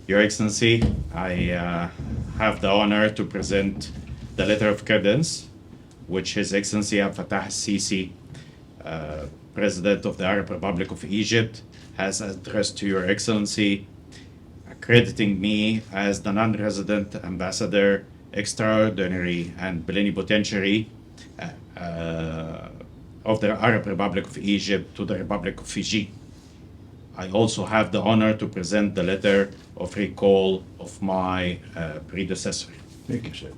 Your Excellency, I have the honor to present the letter of credence, which His Excellency Abdel Fattah al-Sisi, President of the Arab Republic of Egypt, has addressed to Your Excellency, accrediting me as the non-resident ambassador, extraordinary and plenipotentiary of the Arab Republic of Egypt to the Republic of Fiji. I also have the honor to present the letter of recall of my predecessor. Thank you, sir.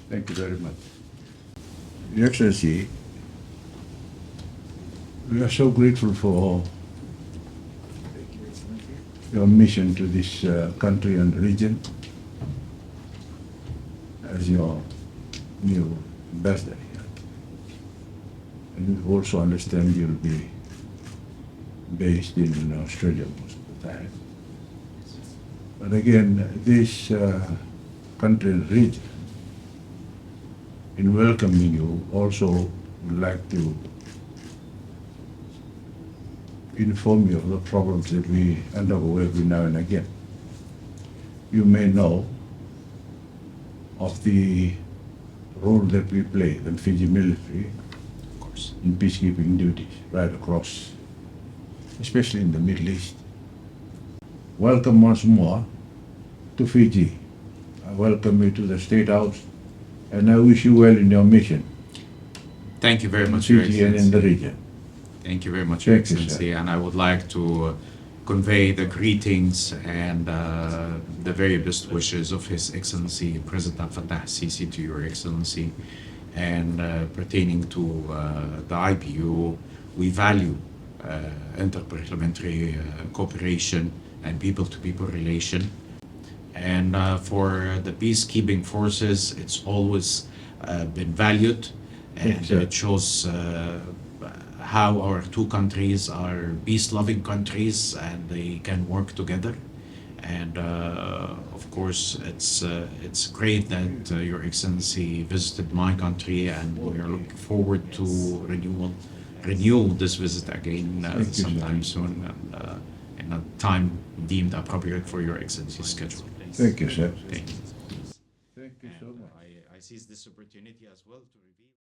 Thank you very much. Your Excellency, we are so grateful for your mission to this country and region as your new ambassador here. And we also understand you'll be based in Australia most of the time. But again, this country and region, in welcoming you, also would like to inform you of the problems that we undergo every now and again. You may know of the role that we play, the Fiji military, Of course. in peacekeeping duties right across, especially in the Middle East. Welcome once more to Fiji. I welcome you to the State House, and I wish you well in your mission Thank you very in much, Your Fiji and in Excellency. the region. Thank you very much, Your Thank you, sir. Excellency. And I would like to convey the greetings and the very best wishes of His Excellency President Abdel Fattah al-Sisi to Your Excellency. And pertaining to the IPU, we value interparliamentary cooperation and people-to-people relation. And for the peacekeeping forces, it's always been valued, and Yes, sir. it shows how our two countries are peace-loving countries and they can work together. And of course, it's great that Your Excellency visited my country, and we are looking forward to renew this visit again Thank you, sir. sometime soon, and in a time deemed appropriate for Your Excellency's schedule. Thank you, sir. Thank you. Thank you so much. I seize this opportunity as well to